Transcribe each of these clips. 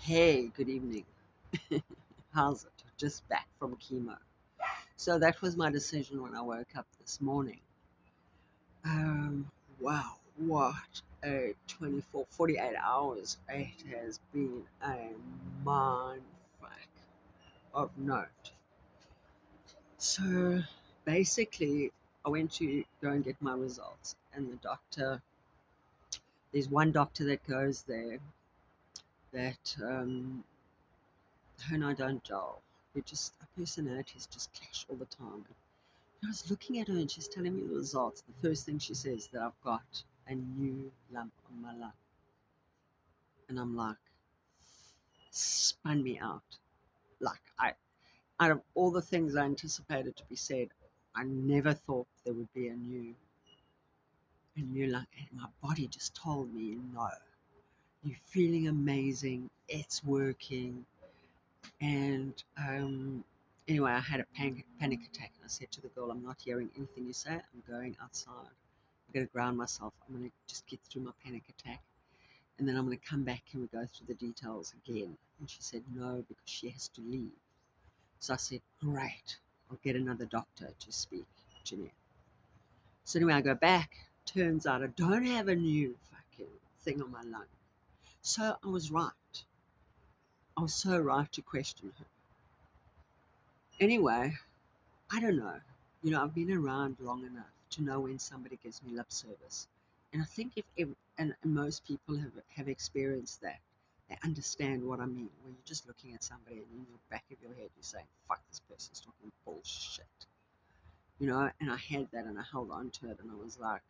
Hey, good evening. How's it? Just back from chemo. So that was my decision when I woke up this morning. Wow, what a 48 hours. It has been a mind fuck of note. So basically, I went to go and get my results, and the doctor, there's one doctor that goes there that her and I don't gel. We just, our personalities just clash all the time. I was looking at her and she's telling me the results. The first thing she says that I've got a new lump on my lung. And I'm like, spun me out. Like out of all the things I anticipated to be said, I never thought there would be a new lung. And my body just told me, no, you're feeling amazing. It's working. And anyway, I had a panic attack. And I said to the girl, I'm not hearing anything you say. I'm going outside. I'm going to ground myself. I'm going to just get through my panic attack. And then I'm going to come back and we go through the details again. And she said, no, because she has to leave. So I said, great. I'll get another doctor to speak to me. So anyway, I go back. Turns out I don't have a new fucking thing on my lung. So I was right. I was so right to question her. Anyway, I don't know. I've been around long enough to know when somebody gives me lip service. And I think and most people have experienced that, they understand what I mean. When you're just looking at somebody and in the back of your head, you're saying, fuck, this person's talking bullshit. And I had that and I held on to it and I was like,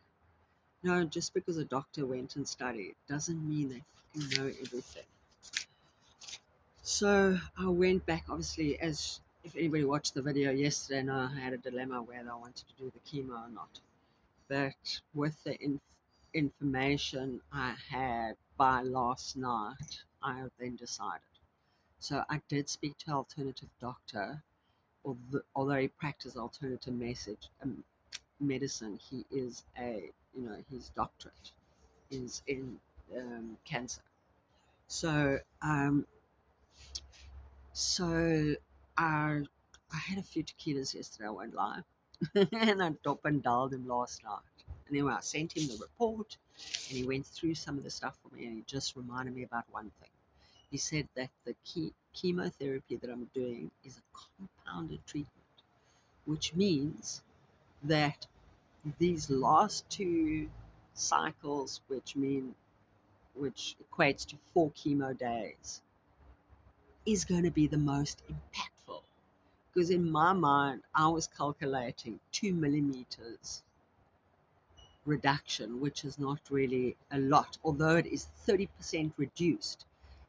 no, just because a doctor went and studied doesn't mean they fucking know everything. So I went back, obviously, as if anybody watched the video yesterday, no, I had a dilemma whether I wanted to do the chemo or not. But with the information I had by last night, I then decided. So I did speak to an alternative doctor, although he practiced alternative medicine. He is his doctorate is in cancer. So So I I had a few tequilas yesterday, I won't lie. And I top and dialed him last night. And anyway, I sent him the report and he went through some of the stuff for me and he just reminded me about one thing. He said that the chemotherapy that I'm doing is a compounded treatment, which means that these last two cycles, which equates to 4 chemo days, is going to be the most impactful. Because in my mind, I was calculating 2 millimeters reduction, which is not really a lot, although it is 30% reduced.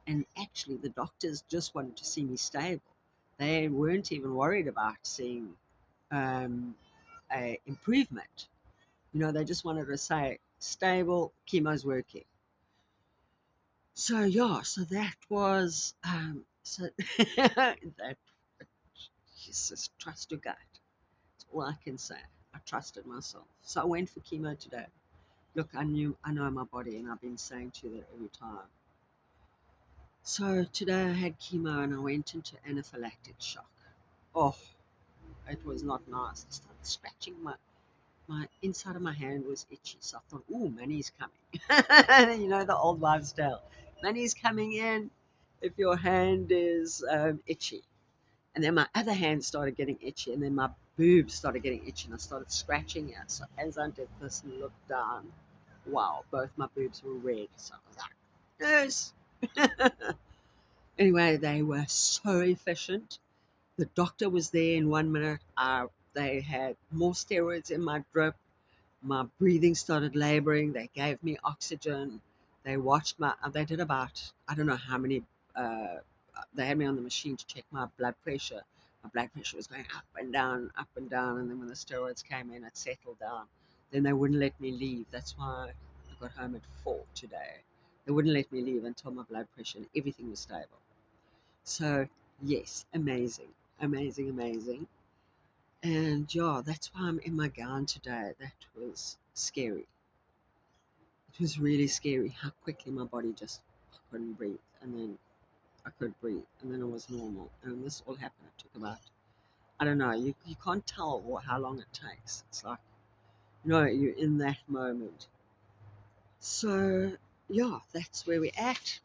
And actually, the doctors just wanted to see me stable. They weren't even worried about seeing um, a improvement. They just wanted to say stable, chemo's working. So yeah, so that was so that Jesus, trust your gut. That's all I can say. I trusted myself. So I went for chemo today. Look, I know my body, and I've been saying to you that every time. So today I had chemo and I went into anaphylactic shock. Oh, it was not nice. I started scratching my inside of my hand was itchy. So I thought, ooh, money's coming. The old wives' tale. Money's coming in if your hand is itchy. And then my other hand started getting itchy, and then my boobs started getting itchy, and I started scratching it. So as I did this and looked down, wow, both my boobs were red. So I was like, yes. Anyway, they were so efficient. The doctor was there in 1 minute. They had more steroids in my drip. My breathing started laboring. They gave me oxygen. They watched they did about, I don't know how many, uh, they had me on the machine to check my blood pressure. My blood pressure was going up and down, up and down. And then when the steroids came in, it settled down. Then they wouldn't let me leave. That's why I got home at 4 today. They wouldn't let me leave until my blood pressure and everything was stable. So, yes, amazing, amazing, amazing. And yeah, that's why I'm in my gown today. That was scary. It was really scary how quickly my body just couldn't breathe. And then I could breathe, and then it was normal. And this all happened. It took about, I don't know, you can't tell how long it takes. It's like, you're in that moment. So, yeah, that's where we're at.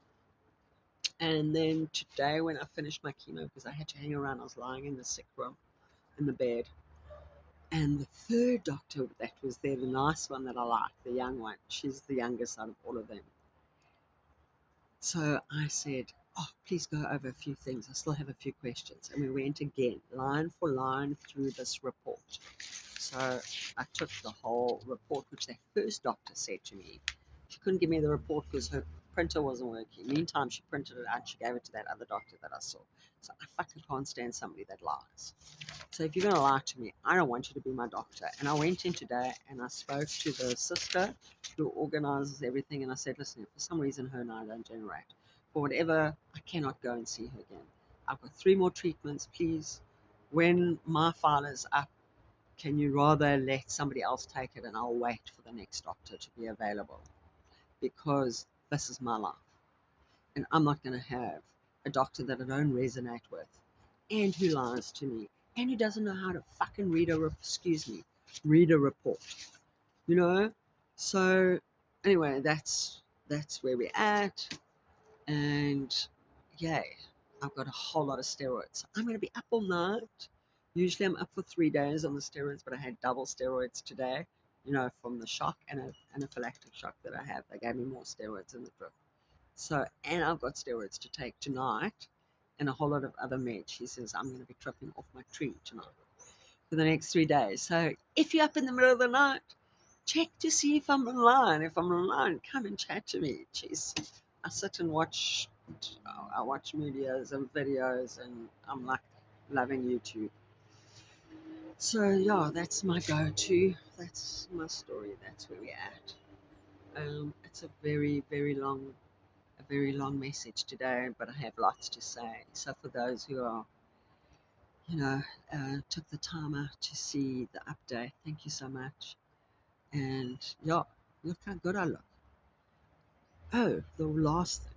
And then today, when I finished my chemo, because I had to hang around, I was lying in the sick room in the bed. And the third doctor that was there, the nice one that I like, the young one, she's the youngest out of all of them. So I said, "Oh, please go over a few things. I still have a few questions." And we went again, line for line, through this report. So I took the whole report, which that first doctor said to me. She couldn't give me the report because her printer wasn't working. Meantime, she printed it out. She gave it to that other doctor that I saw. So I fucking can't stand somebody that lies. So if you're going to lie to me, I don't want you to be my doctor. And I went in today and I spoke to the sister who organizes everything. And I said, listen, if for some reason her and I don't generate, for whatever, I cannot go and see her again. I've got 3 more treatments, please. When my file is up, can you rather let somebody else take it and I'll wait for the next doctor to be available? Because this is my life. And I'm not going to have a doctor that I don't resonate with and who lies to me and who doesn't know how to fucking read a report, you know? So anyway, that's where we're at. And yay, I've got a whole lot of steroids. I'm going to be up all night. Usually I'm up for 3 days on the steroids, but I had double steroids today, from the shock and an anaphylactic shock that I have. They gave me more steroids in the drip. So, and I've got steroids to take tonight and a whole lot of other meds. She says I'm going to be tripping off my tree tonight for the next 3 days. So if you're up in the middle of the night, check to see if I'm online. If I'm online, come and chat to me. Jeez, I sit and watch. I watch videos and videos, and I'm like loving YouTube. So yeah, that's my go-to. That's my story. That's where we're at. It's a very long message today, but I have lots to say. So for those who are, took the time out to see the update, thank you so much. And yeah, look how good I look. Oh, the last thing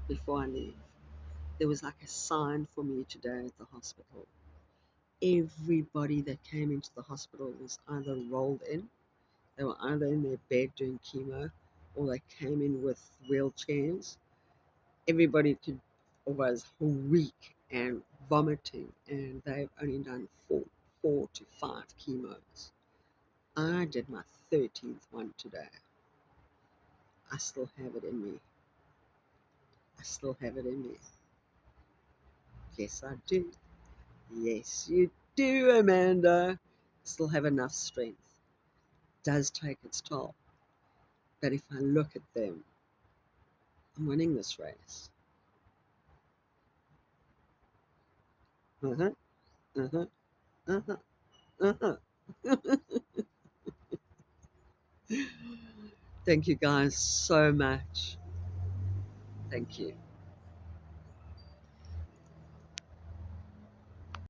before I leave, there was like a sign for me today at the hospital. Everybody that came into the hospital was either rolled in, they were either in their bed doing chemo, or they came in with wheelchairs. Everybody was weak and vomiting, and they've only done 4 to 5 chemos. I did my 13th one today. I still have it in me. I still have it in me. Yes, I do. Yes, you do, Amanda. Still have enough strength. Does take its toll. But if I look at them, I'm winning this race. Uh-huh, uh-huh, uh-huh, uh-huh. Thank you guys so much. Thank you.